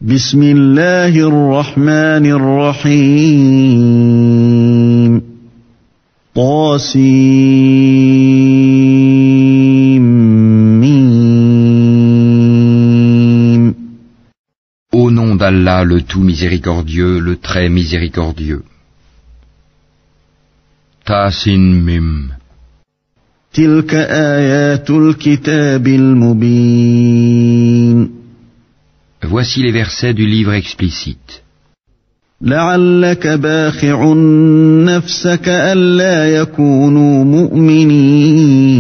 بسم الله الرحمن الرحيم طاسيم. Au nom d'Allah, le tout miséricordieux, le très miséricordieux. Tasin Mim. تلك آيات الكتاب المبين. Voici les versets du livre explicite. لعلك باخع نفسك ألا يكونوا مؤمنين.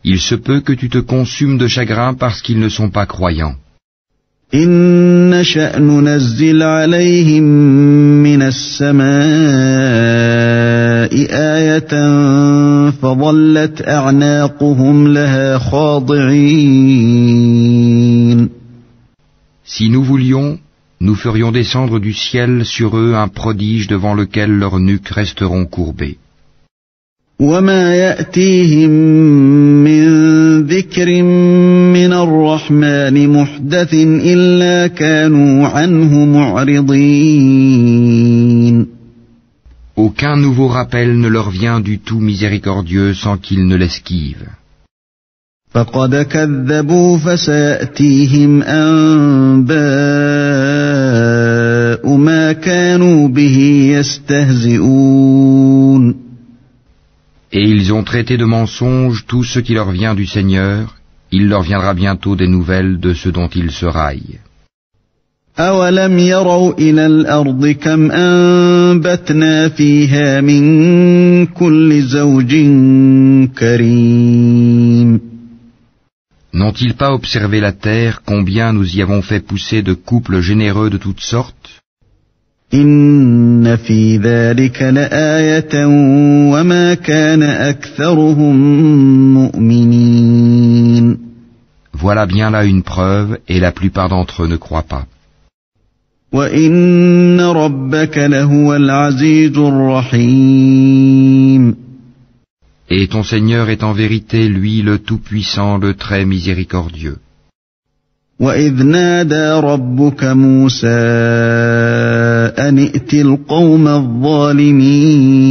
Il se peut que tu te consumes de chagrin parce qu'ils ne sont pas croyants. إن نشأ ننزل عليهم من السماء آية فظلت أعناقهم لها خاضعين. Si nous voulions, nous ferions descendre du ciel sur eux un prodige devant lequel leurs nuques resteront courbées. وما يأتيهم من ذكر من الرحمن محدث إلا كانوا عنه معرضين. Aucun nouveau rappel ne leur vient du tout miséricordieux sans qu'ils ne l'esquivent. فقد كذبوا فسيأتيهم أنباء ما كانوا به يستهزئون. Et ils ont traité de mensonge tout ce qui leur vient du Seigneur, il leur viendra bientôt des nouvelles de ce dont ils se raillent. أولم يروا إلى الأرض كم أنبتنا فيها من كل زوج كريم. N'ont-ils pas observé la terre, combien nous y avons fait pousser de couples généreux de toutes sortes? إن في ذلك لآية وما كان أكثرهم مؤمنين. Voilà bien là une preuve, et la plupart d'entre eux ne croient pas. وإن ربك لهو العزيز الرحيم. Et ton Seigneur est en vérité, lui, le Tout-Puissant, le très miséricordieux. وإذ نادى ربك موسى أن ائت القوم الظالمين.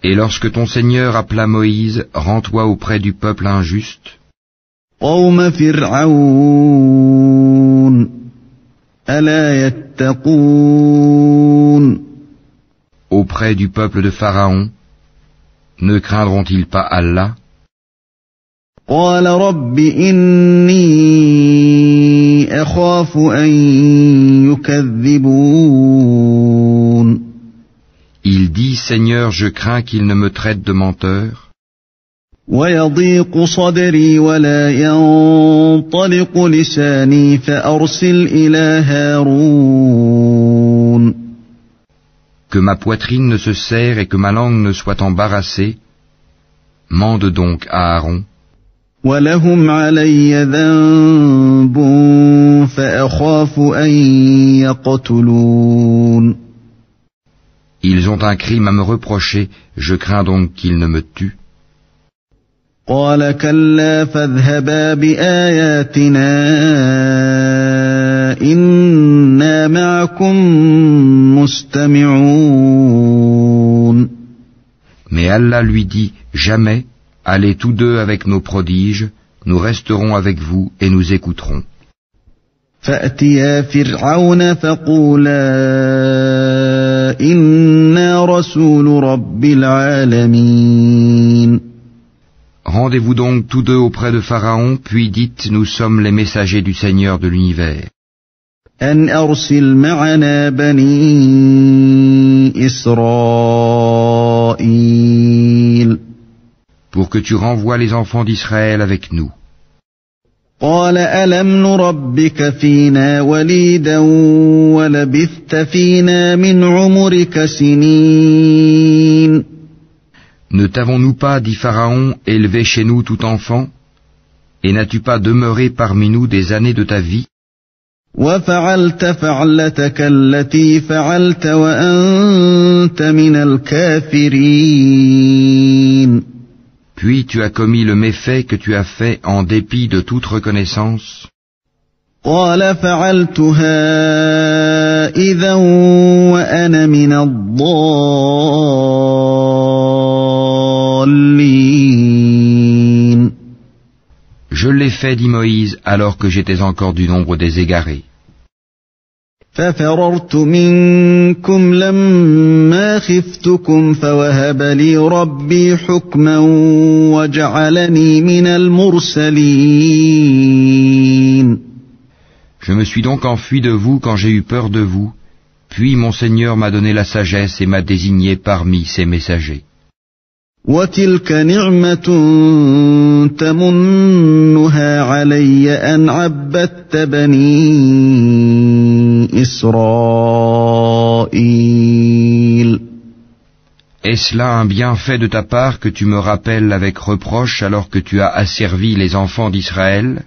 Et lorsque ton Seigneur appela Moïse, rends-toi auprès du peuple injuste, قوم فرعون ألا يتقون. auprès du peuple de Pharaon, ne craindront-ils pas Allah? قال رب إني أخاف أن يكذبون. Il dit, Seigneur, je crains qu'ils ne me traitent de menteur, ويضيق صدري ولا ينطلق لساني فأرسل إلى هارون. que ma poitrine ne se serre et que ma langue ne soit embarrassée, mande donc à Aaron. ولهم علي ذنب فأخاف أن يقتلون. Ils ont un crime à me reprocher, je crains donc qu'ils ne me tuent. قال كلا فاذهبا بآياتنا إنا معكم مستمعون. Mais Allah lui dit, jamais, allez tous deux avec nos prodiges, nous resterons avec vous et nous écouterons. فأتيا فرعون فقولا إنا رسول رب العالمين. Rendez-vous donc tous deux auprès de Pharaon, puis dites, nous sommes les messagers du Seigneur de l'univers. أن أرسل معنا بني إسرائيل. Pour que tu renvoies les enfants d'Israël avec nous. قال ألم نربك فينا وليدا ولبثت فينا من عمرك سنين. Ne t'avons-nous pas, dit Pharaon, élevé chez nous tout enfant? Et n'as-tu pas demeuré parmi nous des années de ta vie? وفعلت فعلتك التي فعلت وأنت من الكافرين. Puis tu as commis le méfait que tu as fait en dépit de toute reconnaissance. قال فعلتها إذا وأنا من الضالين. Je l'ai fait, dit Moïse, alors que j'étais encore du nombre des égarés. ففررت منكم لما خفتكم فوهب لي ربي حكما وجعلني من المرسلين. Je me suis donc enfui de vous quand j'ai eu peur de vous, puis mon Seigneur m'a donné la sagesse et m'a désigné parmi ses messagers. وتلك نعمة تمنها علي أن عبدت بني إسرائيل. Est-ce là un bienfait de ta part que tu me rappelles avec reproche alors que tu as asservi les enfants d'Israël?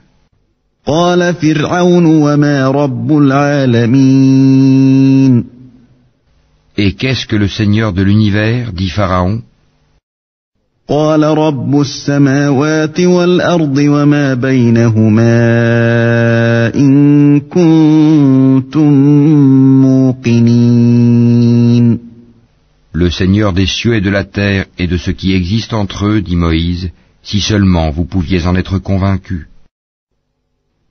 قال فرعون وما رب العالمين. Et qu'est-ce que le Seigneur de l'univers, dit Pharaon? قال رب السماوات والأرض وما بينهما إن كنتم موقنين. Le Seigneur des cieux et de la terre et de ce qui existe entre eux, dit Moïse, si seulement vous pouviez en être convaincus.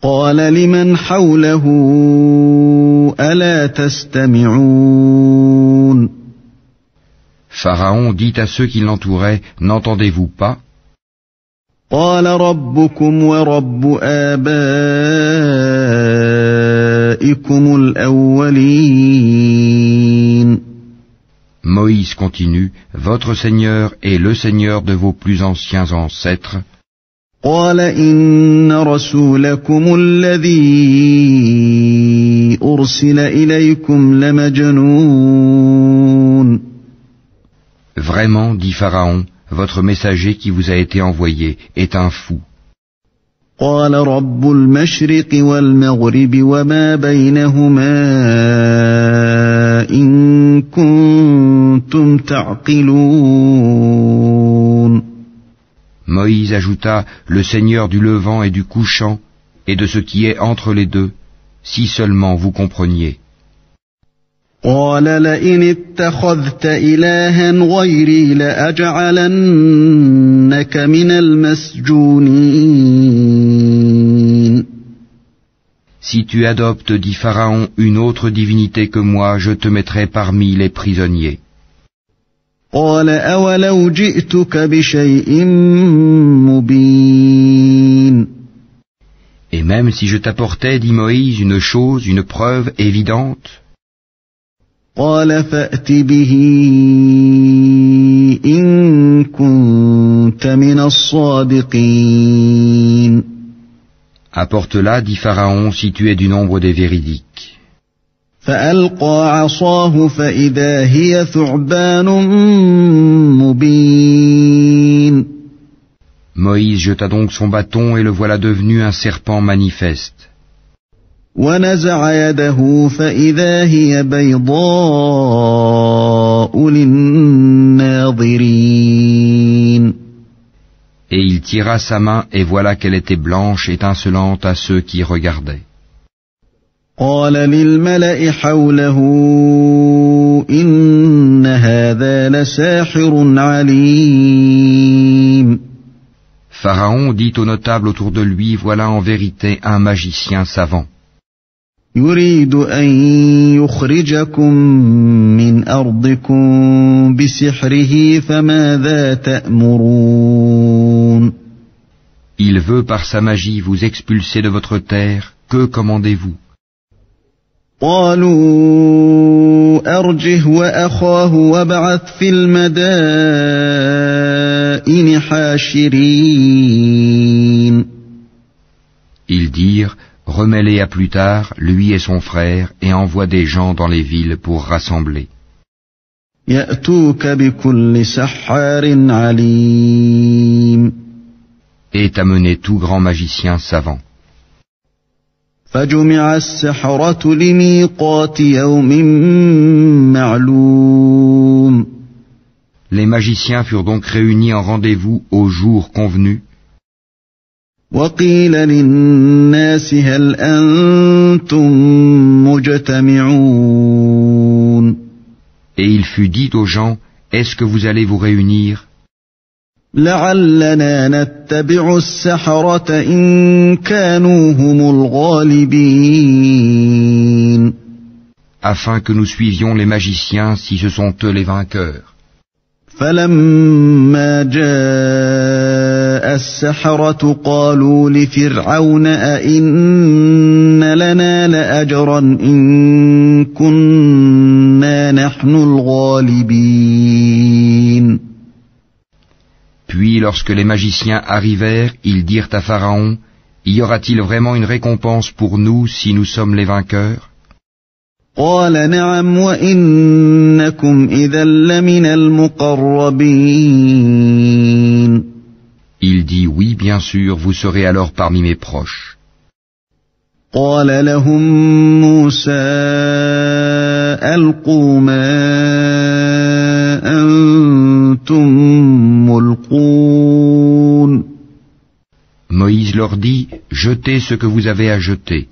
قال لمن حوله ألا تستمعون. Pharaon dit à ceux qui l'entouraient, n'entendez-vous pas? قال ربكم ورب آبائكم الأولين. Moïse continue, votre Seigneur est le Seigneur de vos plus anciens ancêtres. قال إن رسولكم الذي أرسل إليكم لمجنون. Vraiment, dit Pharaon, votre messager qui vous a été envoyé est un fou. قال رب المشرق والمغرب وما بينهما إن كنتم تعقلون. Moïse ajouta, le Seigneur du levant et du couchant, et de ce qui est entre les deux, si seulement vous compreniez. قال لئن اتخذت إلها غيري لأجعلنك من المسجونين. Si tu adoptes, dit Pharaon, une autre divinité que moi, je te mettrai parmi les prisonniers. قال أولو جئتك بشيء مبين. Et même si je t'apportais, dit Moïse, une chose, une preuve évidente, قال فأت به إن كنت من الصادقين. apporte-la, dit Pharaon, si tu es du nombre des véridiques. فألقى عصاه فإذا هي ثعبان مبين. Moïse jeta donc son bâton et le voilà devenu un serpent manifeste. ونزع يده فإذا هي بيضاء للناظرين. Et il tira sa main et voilà qu'elle était blanche, étincelante à ceux qui regardaient. قال للملأ حوله إن هذا لساحر عليم. Pharaon dit aux notables autour de lui, voilà en vérité un magicien savant. يريد أن يخرجكم من أرضكم بسحره فماذا تأمرون. Il veut par sa magie vous expulser de votre terre, que commandez-vous? قالوا أرجه وأخاه وابعث في المدائن حاشرين. Ils dirent, remets-les à plus tard, lui et son frère, et envoie des gens dans les villes pour rassembler. يأتوك بكل سحار عليم. Et amener tout grand magicien savant. فجمع السحرة لميقات يوم معلوم. Les magiciens furent donc réunis en rendez-vous au jour convenu. وقيل للناس هل أنتم مجتمعون Et il fut dit aux gens, est-ce que vous allez vous réunir لعلنا نتبع السحرة إن كانوا هم الغالبين afin que nous suivions les magiciens si ce sont eux les vainqueurs. فلما جاء السحرة قالوا لفرعون أئن لنا لأجرا إن كنا نحن الغالبين. Puis lorsque les magiciens arrivèrent, ils dirent à Pharaon, y aura-t-il vraiment une récompense pour nous si nous sommes les vainqueurs? قال نعم وإنكم إذا لمن المقربين. Il dit, oui, bien sûr, vous serez alors parmi mes proches. قال لهم موسى ألقوا ما أنتم ملقون. Moïse leur dit, jetez ce que vous avez à jeter.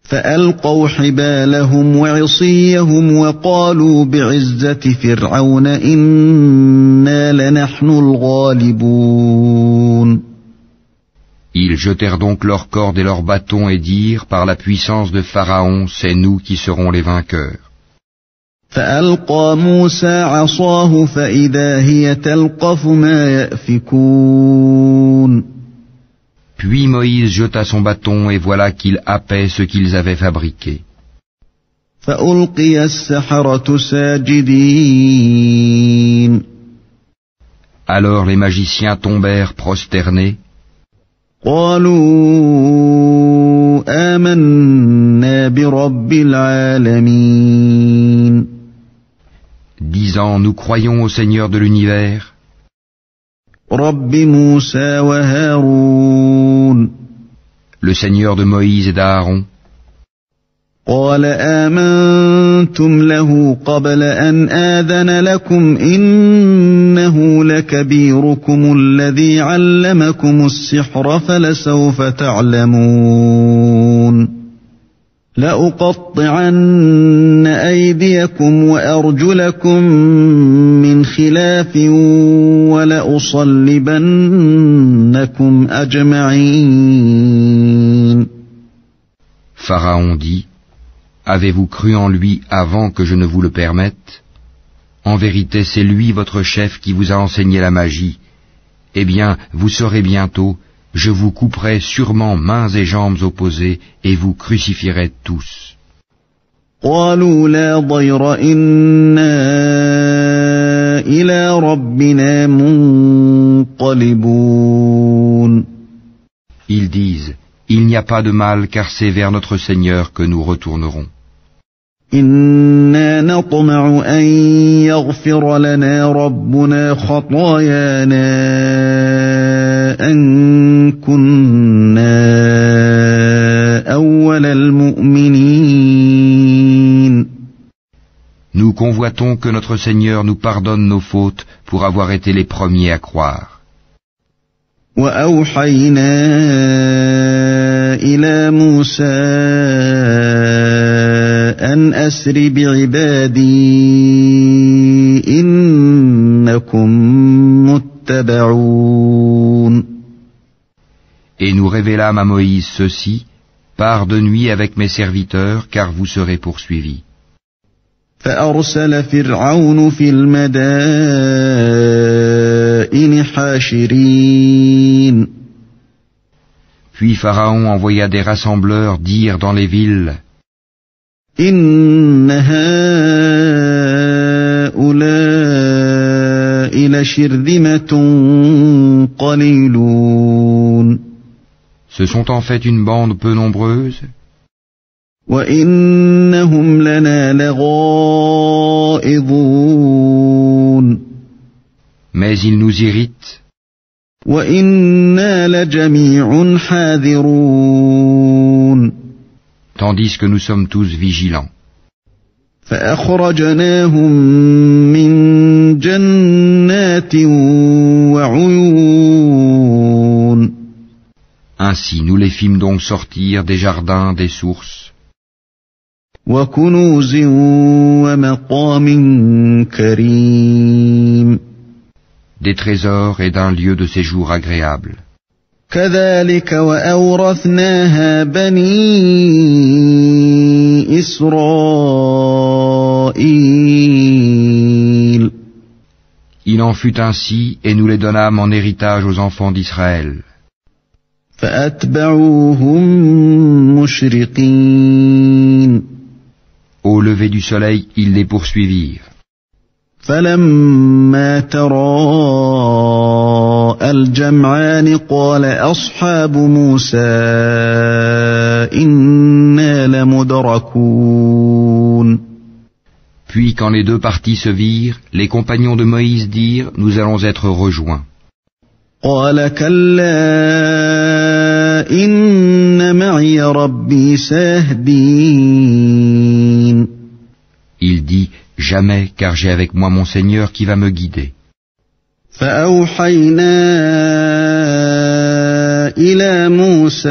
فألقوا حبالهم وعصيهم وقالوا بعزة فرعون إنا لنحن الغالبون. Ils jetèrent donc leurs cordes et leurs bâtons et dirent, par la puissance de Pharaon, c'est nous qui serons les vainqueurs. فألقى موسى عصاه فإذا هي تلقف ما يأفكون. Puis Moïse jeta son bâton et voilà qu'il happait ce qu'ils avaient fabriqué. فألقي السحرة ساجدين. Alors les magiciens tombèrent prosternés. قالوا آمنا برب العالمين. Disant, nous croyons au Seigneur de l'univers, رب موسى وهارون. le Seigneur de Moïse et d'Aaron. قال آمنتم له قبل أن آذن لكم إنه لكبيركم الذي علمكم السحر فلسوف تعلمون. لأقطعن أيديكم وأرجلكم من خلاف ولأصلبنكم أجمعين. Pharaon dit, avez-vous cru en lui avant que je ne vous le permette? En vérité, c'est lui votre chef qui vous a enseigné la magie. Eh bien, vous saurez bientôt, je vous couperai sûrement mains et jambes opposées et vous crucifierai tous. قالوا لا ضير إنا إلى ربنا منقلبون. Ils disent, il n'y a pas de mal car c'est vers notre Seigneur que nous retournerons. إنا نطمع أن يغفر لنا ربنا خطايانا أن كنا أول المؤمنين. Nous convoitons que notre Seigneur nous pardonne nos fautes pour avoir été les premiers à croire. وأوحينا إلى موسى أن أسر بعبادي إنكم متبعون. Et nous révélâmes à Moïse ceci, pars de nuit avec mes serviteurs, car vous serez poursuivis. فأرسل فرعون في المدائن حاشرين. Puis Pharaon envoya des rassembleurs dire dans les villes, إن هؤلاء لشرذمة قليلون. ce sont en fait une bande peu nombreuse, وإنهم لنا لغائظون. mais ils nous irritent, وإنا لجميع حاذرون. tandis que nous sommes tous vigilants. فأخرجناهم من جنات وعيون. Ainsi nous les fîmes donc sortir des jardins, des sources, وكنوز ومقام كريم. des trésors et d'un lieu de séjour agréable. كذلك وأورثناها بني إسرائيل. Il en fut ainsi, et nous les donnâmes en héritage aux enfants d'Israël. فأتبعوهم مشرقين. Au lever du soleil, ils les poursuivirent. فلما تراءى الجمعان قال أصحاب موسى إنا لمدركون. Puis quand les deux parties se virent, les compagnons de Moïse dirent, nous allons être rejoints. قال كلا إن معي ربي سيهدين. Il dit, jamais, car j'ai avec moi mon Seigneur qui va me guider. فأوحينا إلى موسى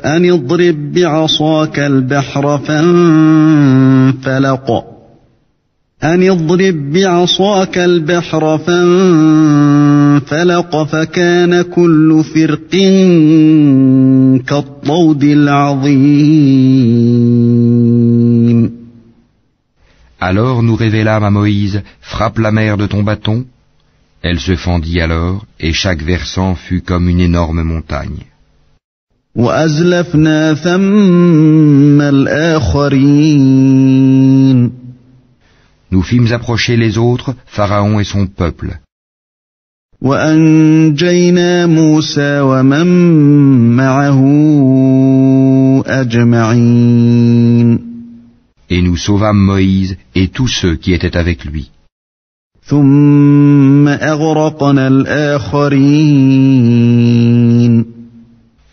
أن اضرب بعصاك البحر فانفلق فكان كل فرق كالطود العظيم. Alors nous révélâmes à Moïse, frappe la mer de ton bâton. Elle se fendit alors, et chaque versant fut comme une énorme montagne. وأزلفنا ثم الآخرين. Nous fîmes approcher les autres, Pharaon et son peuple. وأنجينا موسى ومن معه أجمعين. Et nous sauvâmes Moïse et tous ceux qui étaient avec lui. ثم أغرقنا الآخرين.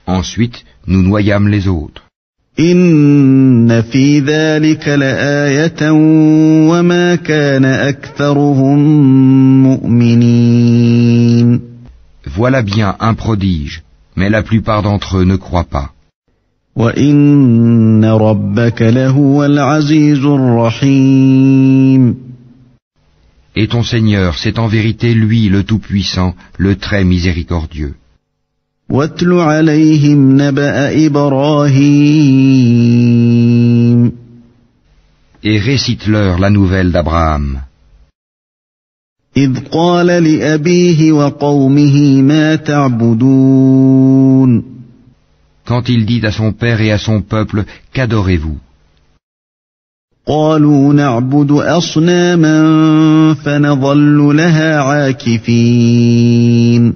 Ensuite, nous noyâmes les autres. إن في ذلك لآية وما كان أكثرهم مؤمنين. Voilà bien un prodige, mais la plupart d'entre eux ne croient pas. وإن ربك لهو العزيز الرحيم. Et ton Seigneur, c'est en vérité lui le Tout-Puissant, le très miséricordieux. واتل عليهم نبأ إبراهيم. Et récite-leur la nouvelle d'Abraham. إذ قال لأبيه وقومه ما تعبدون. Quand il dit à son père et à son peuple, qu'adorez-vous? قالوا نعبد أصناما فنظل لها عاكفين.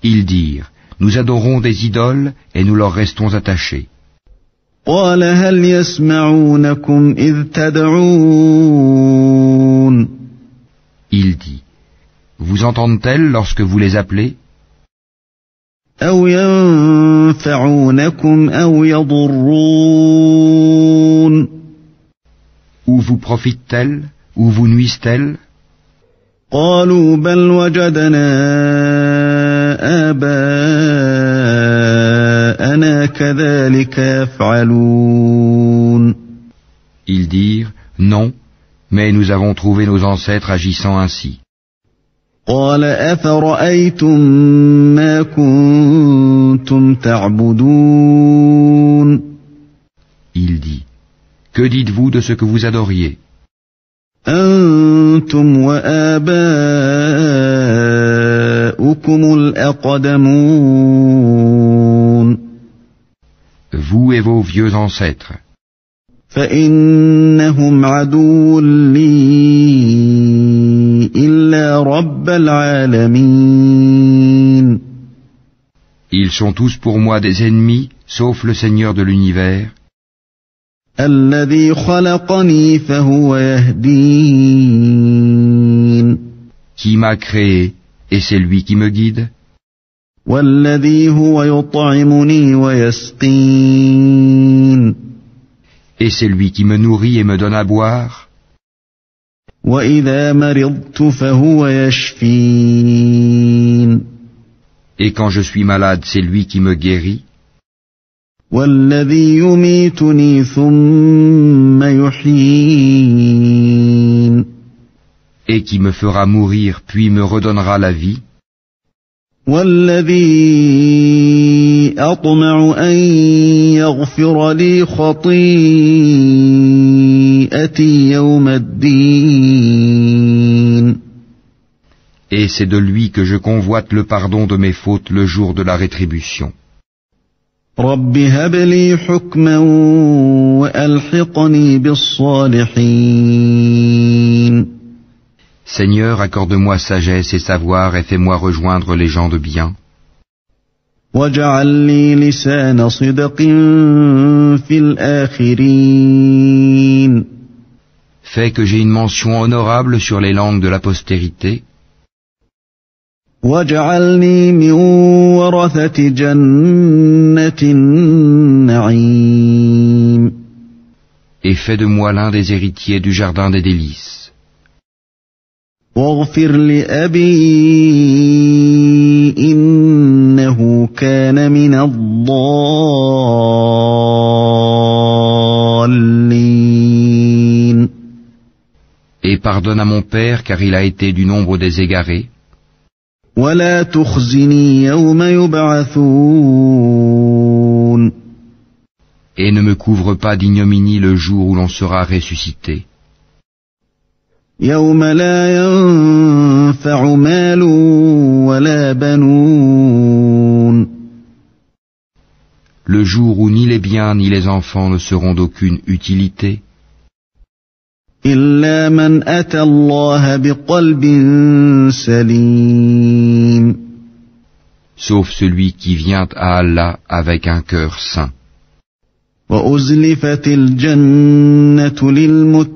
Ils dirent, nous adorons des idoles et nous leur restons attachés. قال هل يسمعونكم إذ تدعون. Il dit, vous entendent-elles lorsque vous les appelez? أو ينفعونكم أو يضرون. Ou vous profitent-elles, ou vous nuisent-elles? قالوا بل وجدنا آباءنا كذلك يفعلون. Ils dirent, non, mais nous avons trouvé nos ancêtres agissant ainsi. قال أفرأيتم ما كنتم تعبدون. Il dit, que dites-vous de ce que vous adoriez? أنتم وآباؤكم الأقدمون. Vous et vos vieux ancêtres. فإنهم عدو لي إلا رب العالمين. Ils sont tous pour moi des ennemis, sauf le Seigneur de l'univers, الذي خلقني فهو يهدين. qui m'a créé, et c'est lui qui me guide, والذي هو يطعمني ويسقين. Et c'est lui qui me nourrit et me donne à boire. وإذا مرضت فهو يشفين Et quand je suis malade, c'est lui qui me guérit. والذي يميتني ثم يحيين Et qui me fera mourir puis me redonnera la vie. والذي أطمع أن يغفر لي خطيئتي يوم الدين Et c'est de lui que je convoite le pardon de mes fautes le jour de la rétribution. رب هب لي حكما وألحقني بالصالحين Seigneur, accorde-moi sagesse et savoir et fais-moi rejoindre les gens de bien. واجعل لي لسان صدق في الآخرين Fais que j'ai une mention honorable sur les langues de la postérité. واجعلني من ورثة جنة النعيم Et fais de moi l'un des héritiers du jardin des délices. واغفر لأبي إنه كان من الضالين Et pardonne à mon père car il a été du nombre des égarés. ولا تخزني يوم يبعثون Et ne me couvre pas d'ignominie le jour où l'on sera ressuscité. يوم لا ينفع مال ولا بنون Le jour où ni les biens ni les enfants ne seront d'aucune utilité. إلا من أتى الله بقلب سليم Sauf celui qui vient à Allah avec un cœur saint. وأزلفت الجنة للمتقين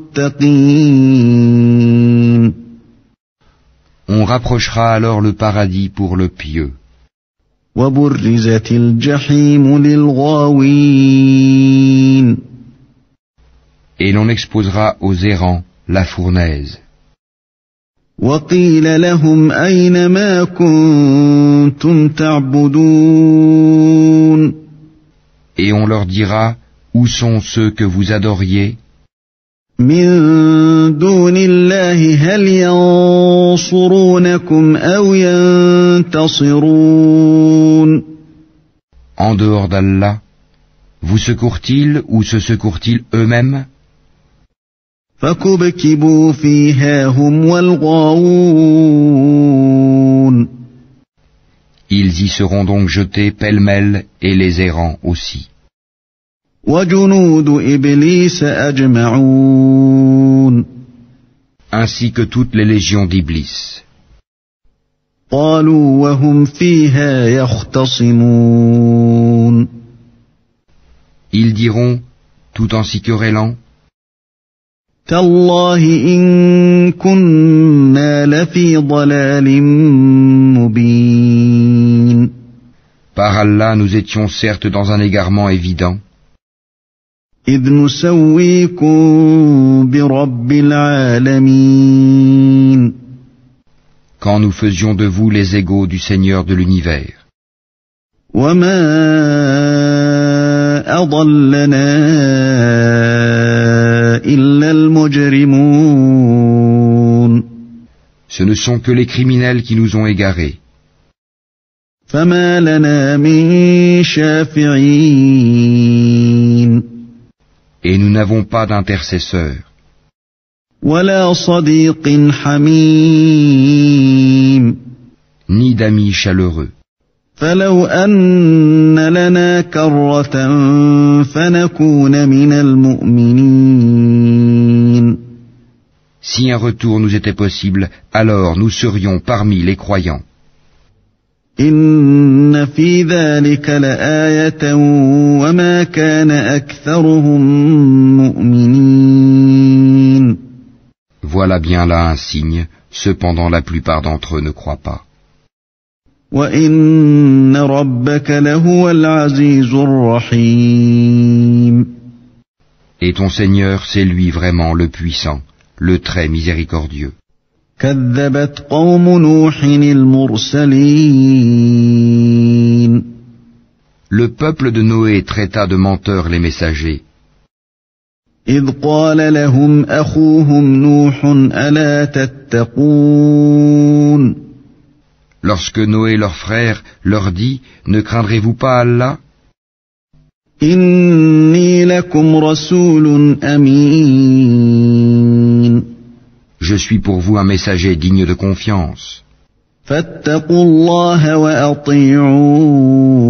On rapprochera alors le paradis pour le pieux. وبرزت الجحيم للغاوين Et l'on exposera aux errants la fournaise. وقيل لهم أين ما كنتم تعبدون Et on leur dira, où sont ceux que vous adoriez, من دون الله هل ينصرونكم أو ينتصرون en dehors d'Allah, vous secourent-ils ou se secourent-ils eux-mêmes? فكبكبوا فيها هم والغاوون Ils y seront donc jetés pêle-mêle et les errants aussi. وجنود إبليس أجمعون Ainsi que toutes les légions d'Iblis. قالوا وهم فيها يختصمون Ils diront, tout en s'y querellant, تالله إن كنا لفي ضلال مبين par Allah nous étions certes dans un égarement évident, إذ نسويكم برب العالمين quand nous faisions de vous les égaux du Seigneur de l'univers. وما أضلنا إلا المجرمون Ce ne sont que les criminels qui nous ont égarés. فما لنا من شافعين Et nous n'avons pas d'intercesseur, ولا صديق حميم ni d'amis chaleureux. فلو أن لنا كرة فنكون من المؤمنين Si un retour nous était possible, alors nous serions parmi les croyants. إن في ذلك لآية وما كان أكثرهم مؤمنين Voilà bien là un signe, cependant la plupart d'entre eux ne croient pas. وإن ربك لهو العزيز الرحيم Et ton Seigneur, c'est lui vraiment le puissant, le très miséricordieux. كذبت قوم نوح المرسلين Le peuple de Noé traita de menteurs les messagers. إذ قال لهم أخوهم نوح ألا تتقون Lorsque Noé leur frère leur dit, ne craindrez-vous pas Allah? إني لكم رسول أمين Je suis pour vous un messager digne de confiance. فاتقوا الله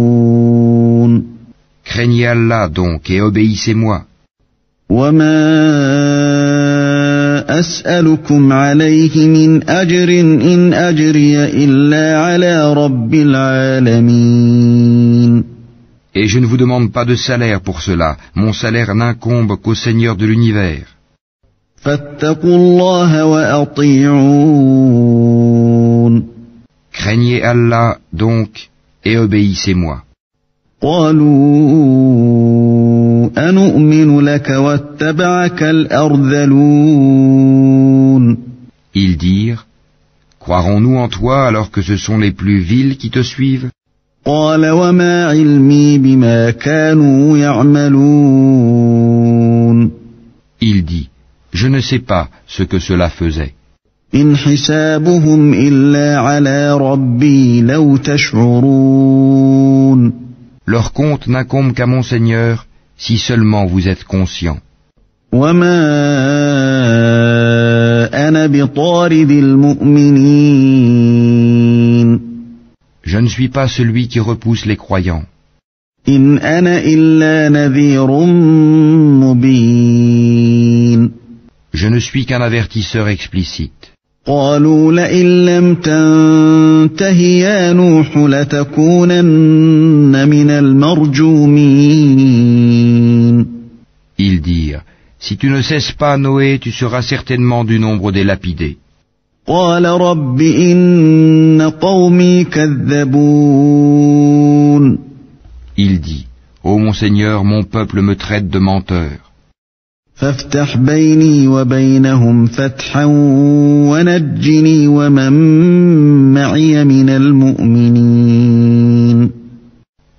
وأطيعون Craignez Allah donc et obéissez-moi. وما أسألكم عليه من أجر إن أجري إلا على رب العالمين Et je ne vous demande pas de salaire pour cela. Mon salaire n'incombe qu'au Seigneur de l'univers. فاتقوا الله وأطيعون Craignez Allah donc et obéissez-moi. قالوا أنؤمن لك واتبعك الأرذلون Ils dirent, croirons-nous en toi alors que ce sont les plus vils qui te suivent? قال وما علمي بما كانوا يعملون Il dit, je ne sais pas ce que cela faisait. إن حسابهم إلا على ربي لو تشعرون Leur compte n'incombe qu'à mon Seigneur, si seulement vous êtes conscients. وما أنا بطارد المؤمنين Je ne suis pas celui qui repousse les croyants. إن أنا إلا نذير مبين Je ne suis qu'un avertisseur explicite. قالوا لئن لم تنته يا نوح لتكونن من المرجومين Ils dirent, si tu ne cesses pas, Noé, tu seras certainement du nombre des lapidés. قال رب إن قومي كذبون Il dit, ô mon Seigneur, mon peuple me traite de menteur. فافتح بيني وبينهم فتحا ونجني ومن معي من المؤمنين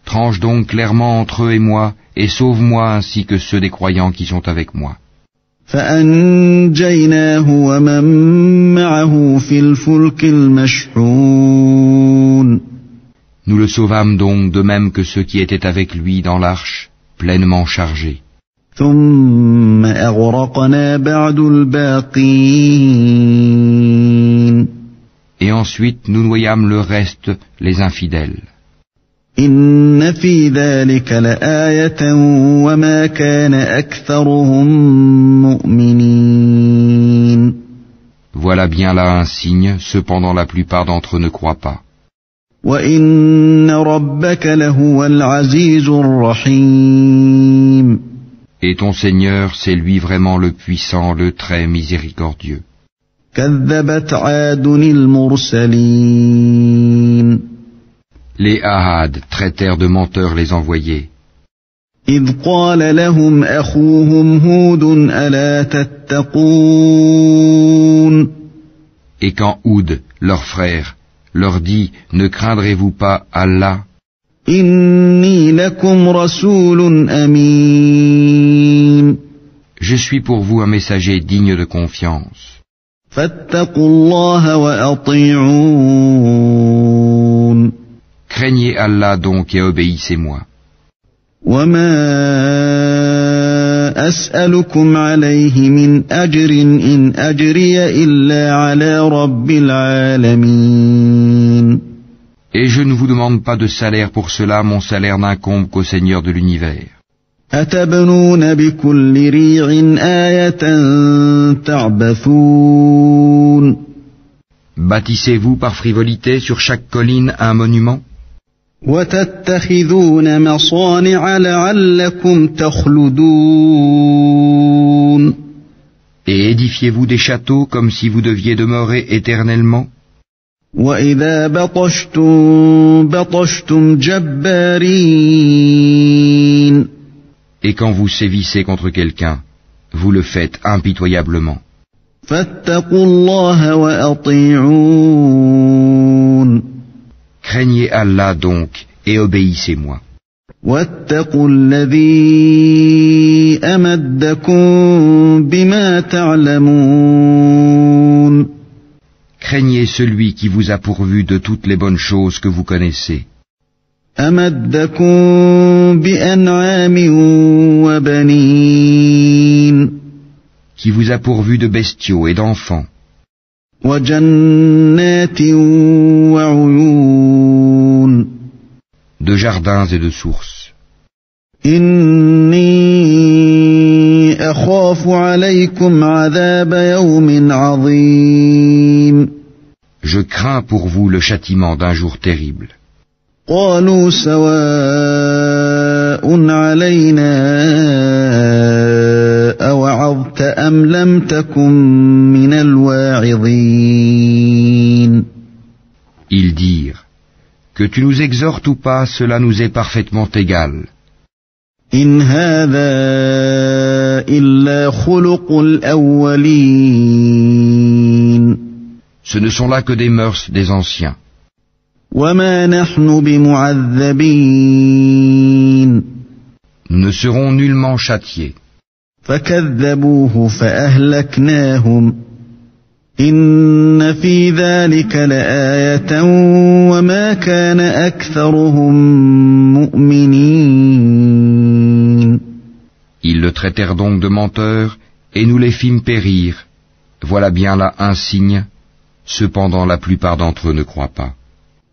Tranche donc clairement entre eux et moi, et sauve-moi ainsi que ceux des croyants qui sont avec moi. فأنجيناه ومن معه في الفلك المشحون Nous le sauvâmes donc de même que ceux qui étaient avec lui dans l'arche, pleinement chargés. ثم أغرقنا بعد الباقين Et ensuite nous noyâmes le reste, les infidèles. إن في ذلك لآية وما كان أكثرهم مؤمنين Voilà bien là un signe, cependant la plupart d'entre eux ne croient pas. وإن ربك لهو العزيز الرحيم Et ton Seigneur, c'est lui vraiment le puissant, le très miséricordieux. كذبت عاد المرسلين Les Ahad traitèrent de menteurs les envoyés. إذ قال لهم أخوهم هود ألا تتقون Et quand Houd, leur frère, leur dit, ne craindrez-vous pas Allah? إني لكم رسول أمين Je suis pour vous un messager digne de confiance. فاتقوا الله وأطيعون Craignez Allah donc et obéissez-moi. وما أسألكم عليه من أجر إن أجري إلا على رب العالمين Et je ne vous demande pas de salaire pour cela, mon salaire n'incombe qu'au Seigneur de l'univers. أتبنون بكل ريع آية تعبثون Bâtissez-vous par frivolité sur chaque colline un monument? وتتخذون مصانع لعلكم تخلدون Et édifiez-vous des châteaux comme si vous deviez demeurer éternellement? وإذا بطشتم بطشتم جبارين Et quand vous sévissez contre quelqu'un, vous le faites impitoyablement. فاتقوا الله وأطيعون Craignez Allah donc et obéissez-moi. واتقوا الذي أمدكم بما تعلمون Craignez celui qui vous a pourvu de toutes les bonnes choses que vous connaissez. أمدكم بأنعام وبنين Qui vous a pourvu de bestiaux et d'enfants. وجنات وعيون De jardins et de sources. إني أخاف عليكم عذاب يوم عظيم Je crains pour vous le châtiment d'un jour terrible. قالوا سواء علينا أوعظت أم لم تكن من الواعظين Ils dirent, que tu nous exhortes ou pas, cela nous est parfaitement égal. إن هذا إلا خلق الأولين Ce ne sont là que des mœurs des anciens. وما نحن بمعذبين Nous ne serons nullement châtiés. فكذبوه فأهلكناهم إن في ذلك لآية وما كان أكثرهم مؤمنين Ils le traitèrent donc de menteur, et nous les fîmes périr. Voilà bien là un signe. Cependant la plupart d'entre eux ne croient pas.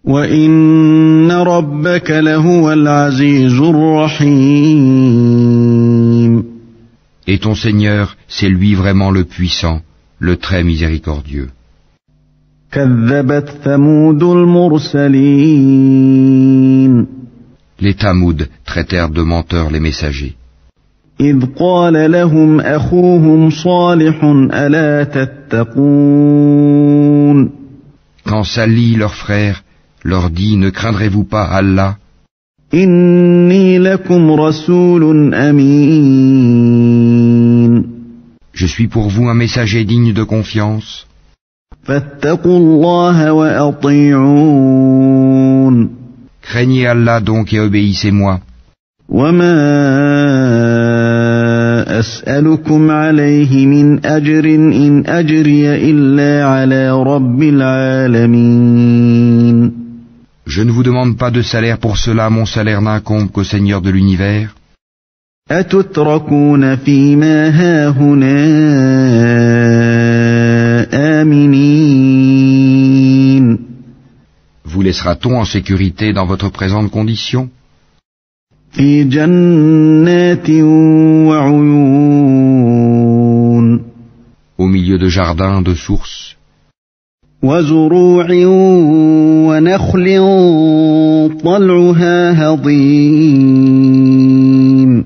وإن ربك لهو العزيز الرحيم Et ton Seigneur, c'est lui vraiment le puissant, le très miséricordieux. كذبت ثمود المرسلين Les Tamouds traitèrent de menteurs les messagers. إذ قال لهم أخوهم صالح ألا تتقون Quand Salih, leur frère, leur dit, ne craindrez-vous pas Allah? إني لكم رسول أمين Je suis pour vous un messager digne de confiance. فاتقوا الله وأطيعون Craignez Allah donc et obéissez-moi. وما أسألكم عليه من أجر إن أجري إلا على رب العالمين Je ne vous demande pas de salaire pour cela, mon salaire n'incombe qu'au Seigneur de l'univers. أتتركون فيما هاهنا آمنين Vous laissera-t-on en sécurité dans votre présente condition? في جنات وعيون Au milieu de jardins, de sources, وزروع ونخل طلعها هضيم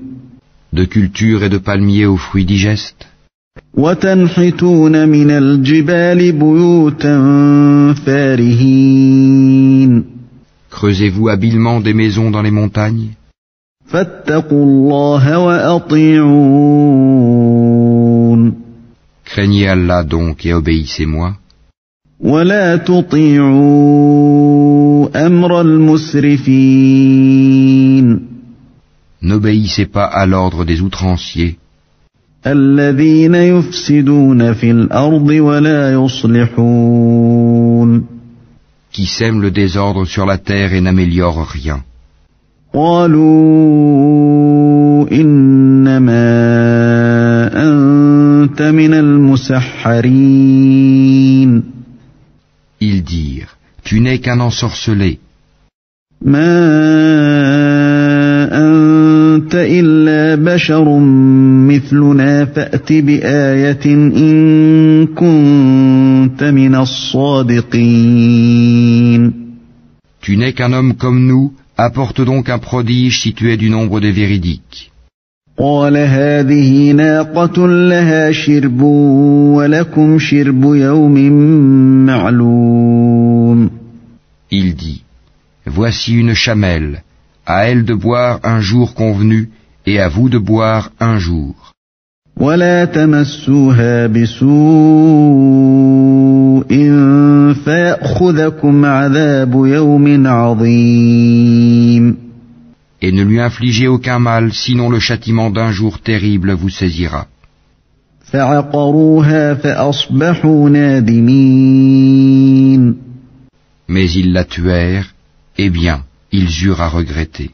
de cultures et de palmiers aux fruits digestes. وتنحتون من الجبال بيوتا فارهين Creusez-vous habilement des maisons dans les montagnes? فاتقوا الله وأطيعون Craignez Allah donc et obéissez-moi. ولا تطيعوا أمر المسرفين N'obéissez pas à l'ordre des outranciers, الذين يفسدون في الأرض ولا يصلحون qui sèment le désordre sur la terre et n'améliorent rien. قالوا إنما أنت من المسحرين Ils dirent, tu n'es qu'un ensorcelé, ما أنت إلا بشر مثلنا فأت بآية إن كنت من الصادقين tu n'es qu'un homme comme nous, apporte donc un prodige si tu es du nombre des véridiques. قال هذه ناقة لها شرب ولكم شرب يوم معلوم Il dit, voici une chamelle, à elle de boire un jour convenu, et à vous de boire un jour. ولا تمسوها بسوء فيأخذكم عذاب يوم عظيم. Et ne lui infligez aucun mal, sinon le châtiment d'un jour terrible vous saisira. فعقروها فأصبحوا نادمين. Mais ils la tuèrent, eh bien, ils eurent à regretter.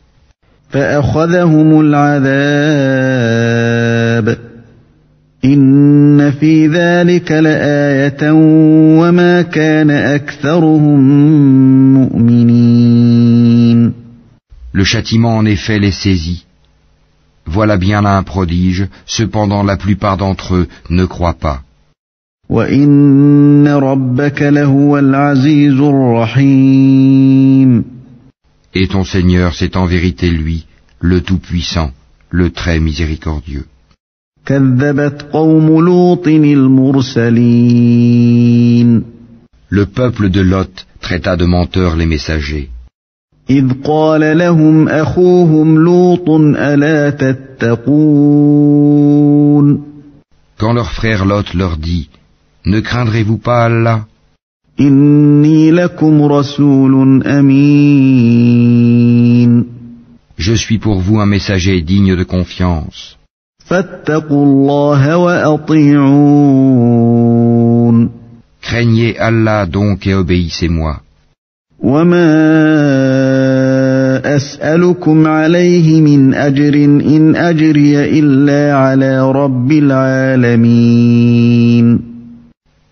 فأخذهم العذاب. إن في ذلك لآية وما كان أكثرهم مؤمنين. Le châtiment en effet les saisit. Voilà bien là un prodige, cependant la plupart d'entre eux ne croient pas. وَإِنَّ رَبَّكَ لَهُوَ الْعَزِيزُ الرَّحِيمُ. Et ton Seigneur, c'est en vérité lui, le Tout-Puissant, le Très Miséricordieux. كَذَّبَتْ قَوْمُ لُوطٍ الْمُرْسَلِينَ. Le peuple de Lot traita de menteurs les messagers. إِذْ قَالَ لَهُمْ أَخُوهُمْ لُوطٌ أَلَا تَتَّقُونَ. Quand leur frère Lot leur dit, ne craindrez-vous pas Allah? إِنِّي لَكُمْ رَسُولٌ أَمِينٌ. Je suis pour vous un messager digne de confiance. فَاتَّقُوا اللَّهَ وَأَطِيعُونِ. Craignez Allah donc et obéissez-moi. وَمَا أَسْأَلُكُمْ عَلَيْهِ مِنْ أَجْرٍ إِنْ أَجْرِيَ إِلَّا عَلَى رَبِّ الْعَالَمِينَ.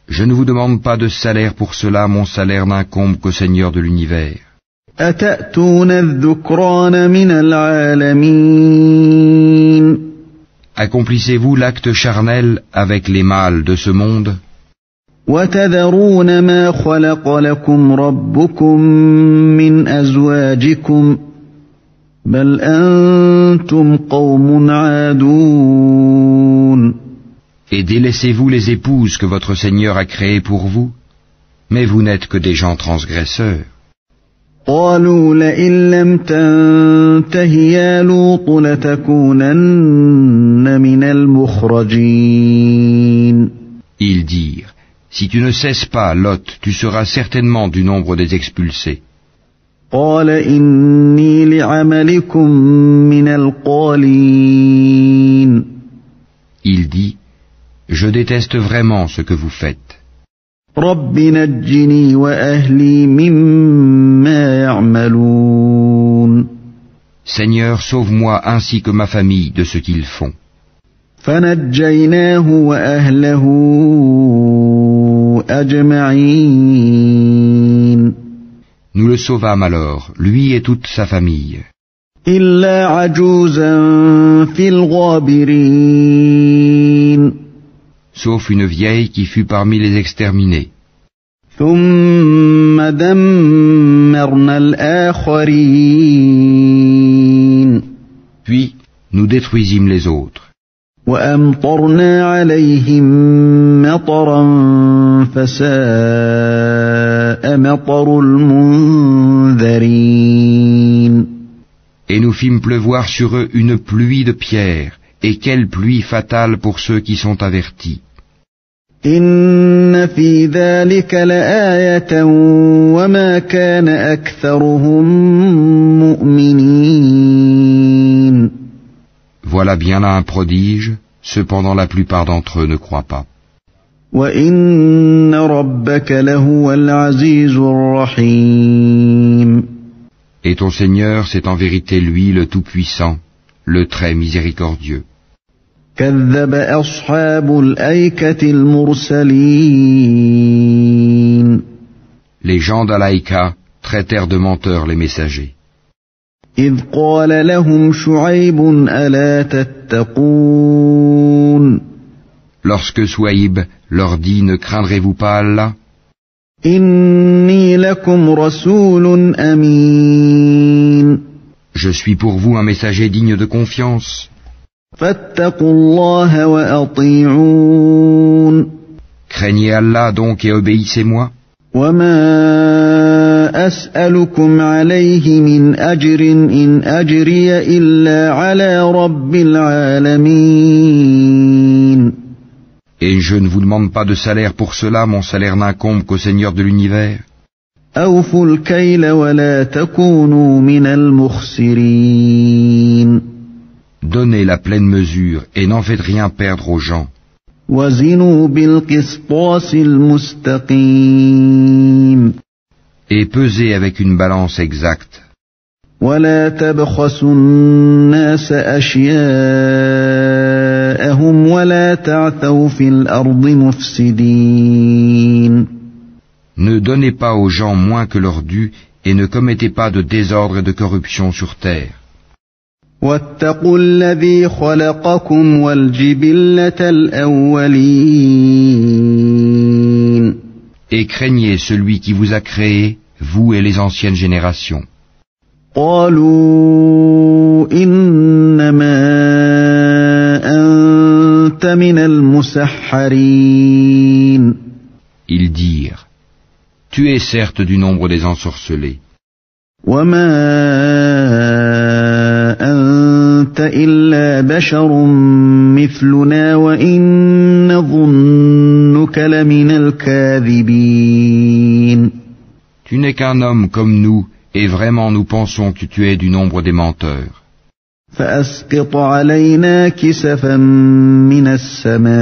Je ne vous demande pas de salaire pour cela, mon salaire n'incombe qu'au Seigneur de l'univers. أَتَأْتُونَ الذُّكْرَانَ مِنَ الْعَالَمِينَ. Accomplissez-vous l'acte charnel avec les mâles de ce monde? وَتَذَرُونَ مَا خَلَقَ لَكُمْ رَبُّكُمْ مِنْ أَزْوَاجِكُمْ بَلْ أَنْتُمْ قَوْمٌ عَادُونَ. Et délaissez-vous les épouses que votre Seigneur a créées pour vous? Mais vous n'êtes que des gens transgresseurs. قالوا لئن لم تنته يا لوط لتكونن من المخرجين. Ils dirent, si tu ne cesses pas, Lot, tu seras certainement du nombre des expulsés. قال إني لعملكم من القالين. Il dit, je déteste vraiment ce que vous faites. رب نجني وأهلي مما يعملون. Seigneur, sauve-moi ainsi que ma famille de ce qu'ils font. فنجيناه وأهله أجمعين. Nous le sauvâmes alors, lui et toute sa famille. إلا عجوزا في الغابرين. Sauf une vieille qui fut parmi les exterminés. ثم دمرنا الآخرين. Puis, nous détruisîmes les autres. وأمطرنا عليهم مطرا فساء مطر المنذرين. Et nous fîmes pleuvoir sur eux une pluie de pierres, et quelle pluie fatale pour ceux qui sont avertis. إن في ذلك لآية وما كان أكثرهم مؤمنين. Voilà bien là un prodige, cependant la plupart d'entre eux ne croient pas. وإن ربك لهو العزيز الرحيم. Et ton Seigneur, c'est en vérité lui le Tout-Puissant, le Très Miséricordieux. كذب أصحاب الأيكة المرسلين. Les gens d'Alaïka traitèrent de menteurs les messagers. إذ قال لهم شعيب ألا تتقون. Lorsque Souaïb leur dit, ne craindrez-vous pas Allah? إني لكم رسول أمين. Je suis pour vous un messager digne de confiance. فاتقوا الله وأطيعون. Craignez Allah donc et obéissez-moi. وما أسألكم عليه من أجر إن أجري إلا على رب العالمين. Et je ne vous demande pas de salaire pour cela, mon salaire n'incombe qu'au Seigneur de l'univers. أوفوا الكيل ولا تكونوا من المخسرين. Donnez la pleine mesure et n'en faites rien perdre aux gens. وزنوا بالقسطاس المستقيم. Et pesez avec une balance exacte. ولا تبخسوا الناس أشياءهم ولا تعثوا في الأرض مفسدين. Ne donnez pas aux gens moins que leur dû et ne commettez pas de désordre et de corruption sur terre. واتقوا الذي خلقكم والجبلة الأولين. Et craignez celui qui vous a créé, vous et les anciennes générations. قالوا إنما أنت من المسحرين. Ils dirent, tu es certes du nombre des ensorcelés. وما أنت إلا بشر مثلنا وإن نظنك لمن الكاذبين. Tu n'es qu'un homme comme nous, et vraiment nous pensons que tu es du nombre des menteurs. فأسقط علينا كسفا من السماء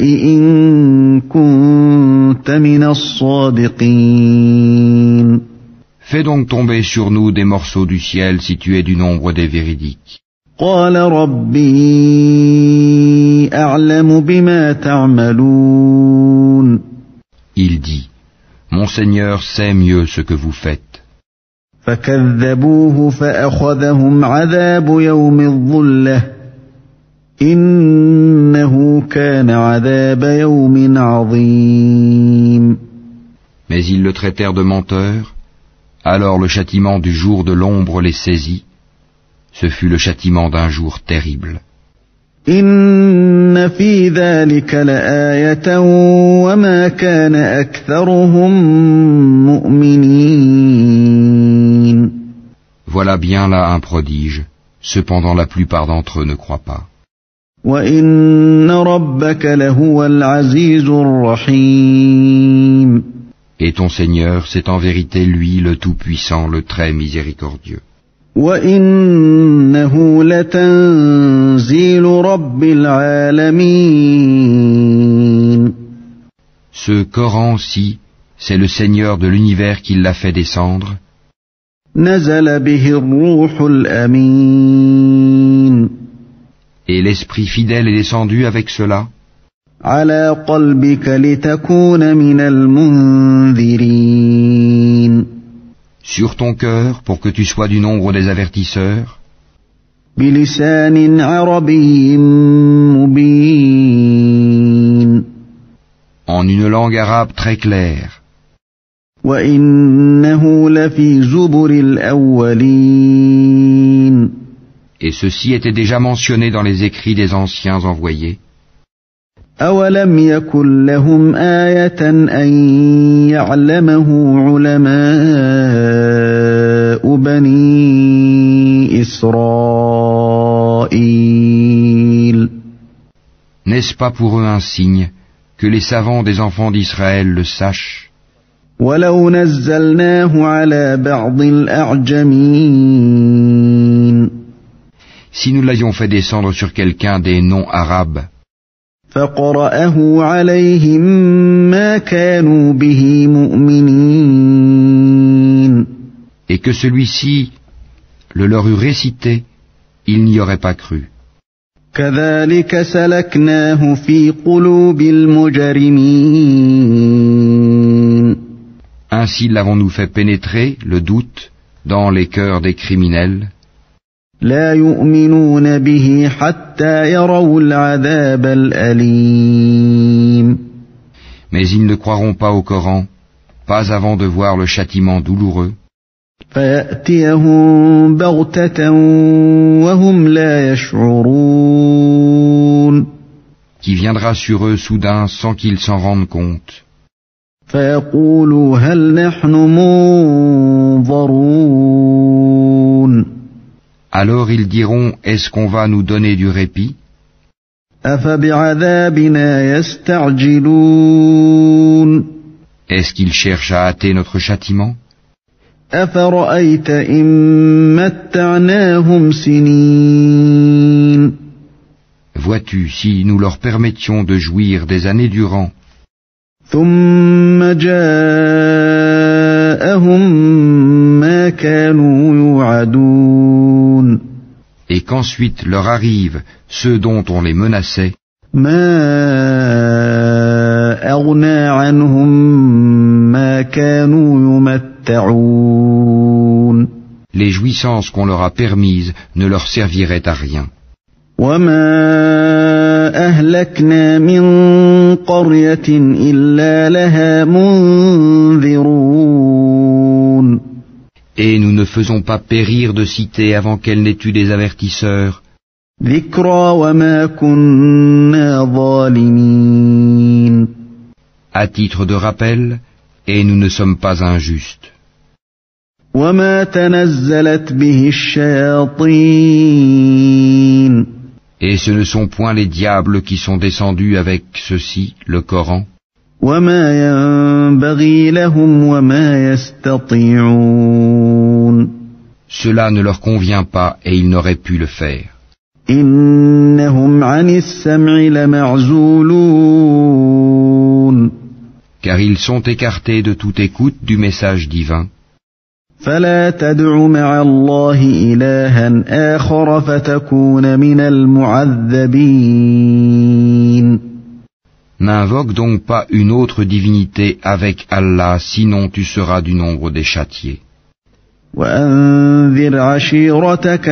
إن كنت من الصادقين. Fais donc tomber sur nous des morceaux du ciel si tu es du nombre des véridiques. قال ربي أعلم بما تعملون. Il dit, mon Seigneur sait mieux ce que vous faites. فكذبوه فأخذهم عذاب يوم الظلة إنه كان عذاب يوم عظيم. Mais ils le traitèrent de menteur. Alors le châtiment du jour de l'ombre les saisit. Ce fut le châtiment d'un jour terrible. إن في ذلك لآية وما كان أكثرهم مؤمنين. Voilà bien là un prodige. Cependant la plupart d'entre eux ne croient pas. وإن ربك لهو العزيز الرحيم. Et ton Seigneur, c'est en vérité lui le Tout-Puissant, le très miséricordieux. وَإِنَّهُ لَتَنزِيلُ رَبِّ الْعَالَمِينَ. Ce Coran-ci, c'est le Seigneur de l'univers qui l'a fait descendre. نَزَلَ بِهِ الرُّوحُ الْأَمِينُ. Et l'Esprit fidèle est descendu avec cela. على قلبك لتكون من المنذرين. Sur ton cœur, pour que tu sois du nombre des avertisseurs. بلسان عربي مبين. En une langue arabe très claire. وإنه لفي زبر الأولين. Et ceci était déjà mentionné dans les écrits des anciens envoyés. أولم يكن لهم آية أن يعلمه علماء بني إسرائيل. N'est-ce pas pour eux un signe que les savants des enfants d'Israël le sachent? ولو نزلناه على بعض الأعجمين. Si nous l'avions fait descendre sur quelqu'un des non-arabes, فقرأه عليهم ما كانوا به مؤمنين. et que celui-ci le leur eût récité, ils n'y auraient pas cru. كذلك سلكناه في قلوب المجرمين. Ainsi l'avons-nous fait pénétrer, le doute, dans les cœurs des criminels. لا يؤمنون به حتى يروا العذاب الأليم. Mais ils ne croiront pas au Coran, pas avant de voir le châtiment douloureux. فيأتيهم بغتة وهم لا يشعرون. Qui viendra sur eux soudain sans qu'ils s'en rendent compte. فيقولوا هل نحن منظرون Alors ils diront, est-ce qu'on va nous donner du répit? أفبعذابنا يستعجلون Est-ce qu'ils cherchent à hâter notre châtiment? أفرأيت إن متعناهم سنين Vois-tu, si nous leur permettions de jouir des années durant, ثم جاءهم ما كانوا يوعدون et qu'ensuite leur arrivent ceux dont on les menaçait, ما أغنى عنهم ما كانوا يمتعون les jouissances qu'on leur a permises ne leur serviraient à rien. وما أهلكنا من قرية إلا لها منذرون Et nous ne faisons pas périr de cité avant qu'elle n'ait eu des avertisseurs, ذكرى وما كنا ظالمين à titre de rappel, et nous ne sommes pas injustes. وما تنزلت به الشياطين Et ce ne sont point les diables qui sont descendus avec ceci, le Coran, وما ينبغي لهم وما يستطيعون cela ne leur convient pas et ils n'auraient pu le faire. إنهم عن السمع لمعزولون Car ils sont écartés de toute écoute du message divin. فلا تدع مع الله إلها آخر فتكون من المعذبين N'invoque donc pas une autre divinité avec Allah, sinon tu seras du nombre des châtiés. وأنذر عشيرتك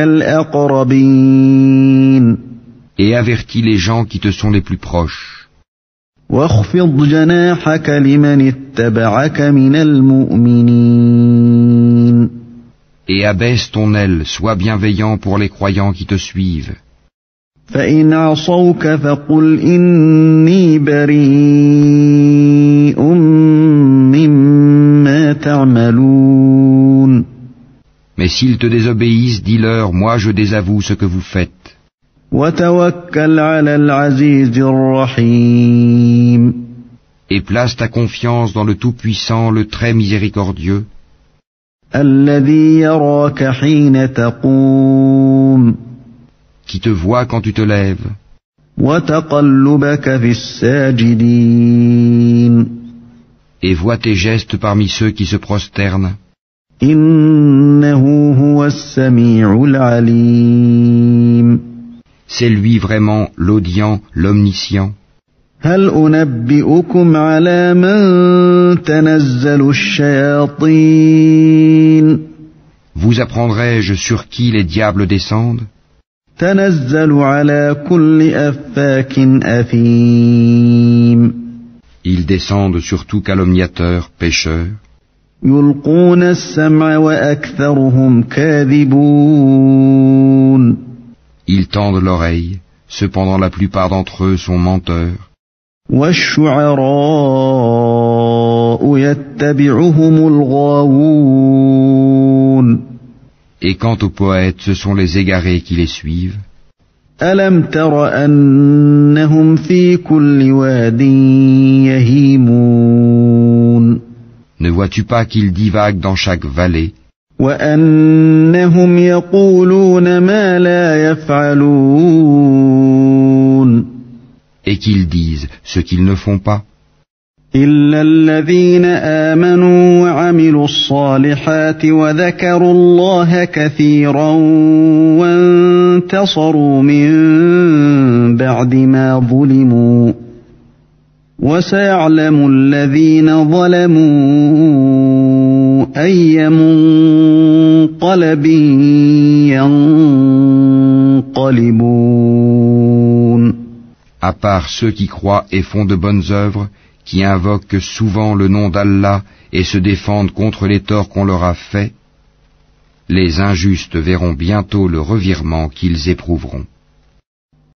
الأقربين Et avertis les gens qui te sont les plus proches. واخفض جناحك لمن اتبعك من المؤمنين Et abaisse ton aile, sois bienveillant pour les croyants qui te suivent. فإن عصوك فقل إني بريء مما تعملون Mais s'ils te désobéissent, dis-leur, moi je désavoue ce que vous faites. وتوكل على العزيز الرحيم Et place ta confiance dans le Tout-Puissant, le Très Miséricordieux, الذي يراك حين تقوم qui te voit quand tu te lèves, وتقلبك في الساجدين et voit tes gestes parmi ceux qui se prosternent. إنه هو السميع العليم C'est lui vraiment l'audient, l'omniscient. هل أنبئكم على من تنزل الشياطين Vous apprendrai-je sur qui les diables descendent? تنزل على كل أفاك أثيم Ils descendent sur tout calomniateur, pécheur. يلقون السمع وأكثرهم كاذبون Ils tendent l'oreille, cependant la plupart d'entre eux sont menteurs. والشعراء يتبعهم الغاوون Et quant aux poètes, ce sont les égarés qui les suivent. ألم تر أنهم في كل واد يهيمون Ne vois-tu pas qu'ils divaguent dans chaque vallée, وأنهم يقولون ما لا يفعلون et qu'ils disent ce qu'ils ne font pas? إلا الذين آمنوا وعملوا الصالحات وذكروا الله كثيرا وانتصروا من بعد ما ظلموا وسيعلم الذين ظلموا أي منقلب ينقلبون. À part ceux qui croient et font de bonnes œuvres, qui invoquent souvent le nom d'Allah et se défendent contre les torts qu'on leur a faits, les injustes verront bientôt le revirement qu'ils éprouveront.